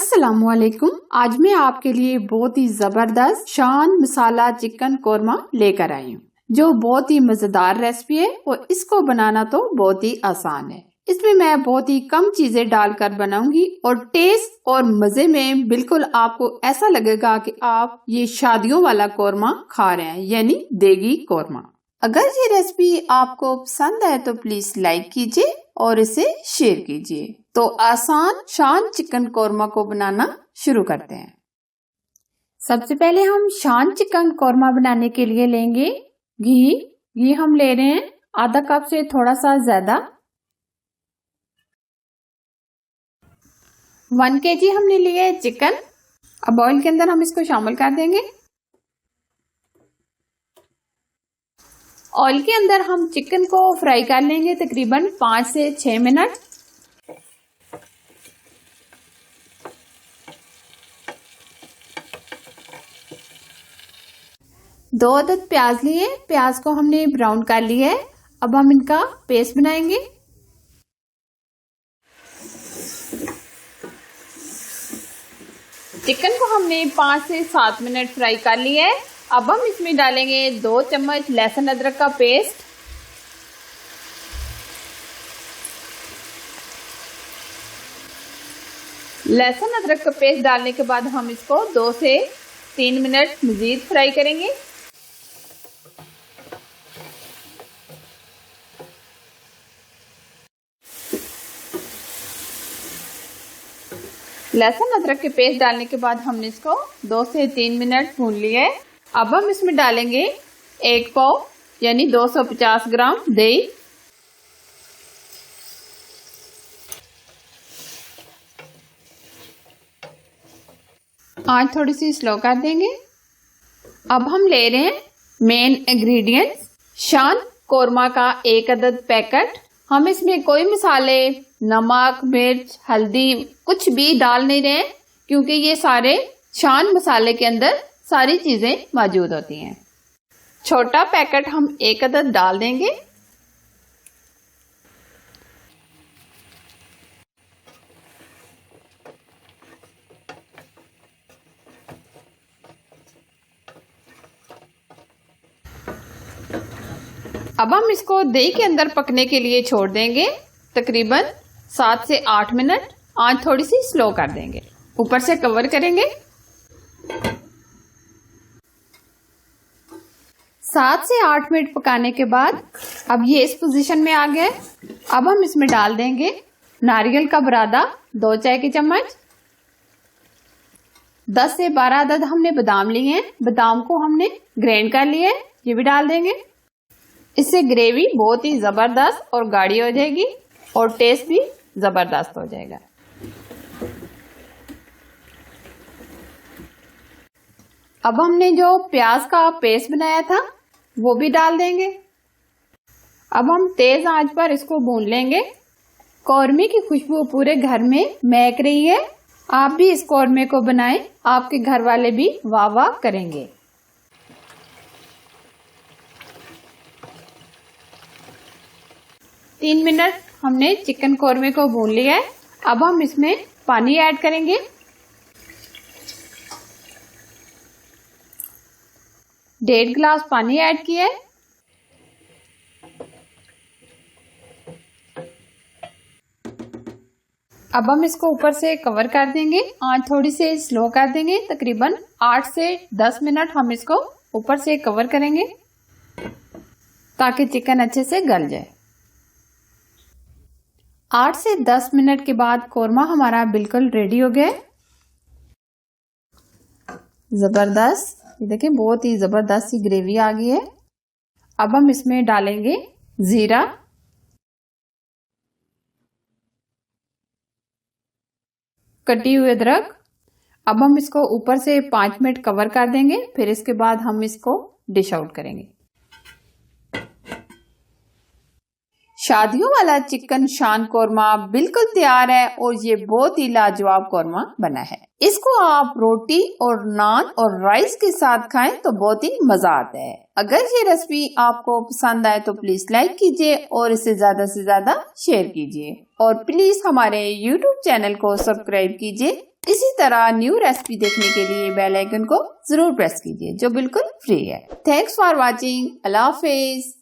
अस्सलामुअलैकुम। आज मैं आपके लिए बहुत ही जबरदस्त शान मसाला चिकन कोरमा लेकर आई हूँ, जो बहुत ही मजेदार रेसिपी है और इसको बनाना तो बहुत ही आसान है। इसमें मैं बहुत ही कम चीजें डालकर बनाऊंगी और टेस्ट और मजे में बिल्कुल आपको ऐसा लगेगा कि आप ये शादियों वाला कोरमा खा रहे हैं, यानी देगी कोरमा। अगर ये रेसिपी आपको पसंद है तो प्लीज लाइक कीजिए और इसे शेयर कीजिए। तो आसान शान चिकन कोरमा को बनाना शुरू करते हैं। सबसे पहले हम शान चिकन कोरमा बनाने के लिए लेंगे घी हम ले रहे हैं आधा कप से थोड़ा सा ज्यादा। 1 kg हमने लिया है चिकन। अब ऑयल के अंदर हम इसको शामिल कर देंगे। ऑयल के अंदर हम चिकन को फ्राई कर लेंगे तकरीबन 5 से 6 मिनट। दो अदद प्याज लिए, प्याज को हमने ब्राउन कर लिया है। अब हम इनका पेस्ट बनाएंगे। चिकन को हमने 5 से 7 मिनट फ्राई कर लिया है। अब हम इसमें डालेंगे 2 चम्मच लहसुन अदरक का पेस्ट, लहसुन अदरक का पेस्ट डालने के बाद हम इसको 2 से 3 मिनट मजीद फ्राई करेंगे। लहसुन अदरक के पेस्ट डालने के बाद हमने इसको 2 से 3 मिनट भून लिया है। अब हम इसमें डालेंगे 1 पाव यानी 250 ग्राम दही, आँच थोड़ी सी स्लो कर देंगे। अब हम ले रहे हैं मेन इंग्रेडिएंट्स, शान कोरमा का 1 अदद पैकेट। हम इसमें कोई मसाले, नमक, मिर्च, हल्दी कुछ भी डाल नहीं रहे हैं, क्योंकि ये सारे शान मसाले के अंदर सारी चीजें मौजूद होती हैं। छोटा पैकेट हम 1 अदद डाल देंगे। अब हम इसको दही के अंदर पकने के लिए छोड़ देंगे तकरीबन 7 से 8 मिनट। आँच थोड़ी सी स्लो कर देंगे, ऊपर से कवर करेंगे। 7 से 8 मिनट पकाने के बाद अब ये इस पोजीशन में आ गया। अब हम इसमें डाल देंगे नारियल का बुरादा 2 चाय के चम्मच। 10 से 12 अदद हमने बादाम लिए हैं, बादाम को हमने ग्राइंड कर लिया है, ये भी डाल देंगे। इससे ग्रेवी बहुत ही जबरदस्त और गाढ़ी हो जाएगी और टेस्ट भी जबरदस्त हो जाएगा। अब हमने जो प्याज का पेस्ट बनाया था वो भी डाल देंगे। अब हम तेज आंच पर इसको भून लेंगे। कौरमे की खुशबू पूरे घर में महक रही है। आप भी इस कौरमे को बनाएं, आपके घर वाले भी वाह वाह करेंगे। तीन मिनट हमने चिकन कोरमे को भून लिया है। अब हम इसमें पानी ऐड करेंगे। डेढ़ गिलास पानी ऐड किया है। अब हम इसको ऊपर से कवर कर देंगे, आँच थोड़ी से स्लो कर देंगे। तकरीबन 8 से 10 मिनट हम इसको ऊपर से कवर करेंगे ताकि चिकन अच्छे से गल जाए। 8 से 10 मिनट के बाद कोरमा हमारा बिल्कुल रेडी हो गया। जबरदस्त, ये देखिए बहुत ही जबरदस्त सी ग्रेवी आ गई है। अब हम इसमें डालेंगे जीरा, कटी हुई अदरक। अब हम इसको ऊपर से 5 मिनट कवर कर देंगे, फिर इसके बाद हम इसको डिश आउट करेंगे। शादियों वाला चिकन शान कोरमा बिल्कुल तैयार है और ये बहुत ही लाजवाब कोरमा बना है। इसको आप रोटी और नान और राइस के साथ खाएं तो बहुत ही मजा आता है। अगर ये रेसिपी आपको पसंद आए तो प्लीज लाइक कीजिए और इसे ज्यादा से ज्यादा शेयर कीजिए और प्लीज हमारे YouTube चैनल को सब्सक्राइब कीजिए। इसी तरह न्यू रेसिपी देखने के लिए बेल आइकन को जरूर प्रेस कीजिए जो बिल्कुल फ्री है। Thanks for watching. Allah Hafiz.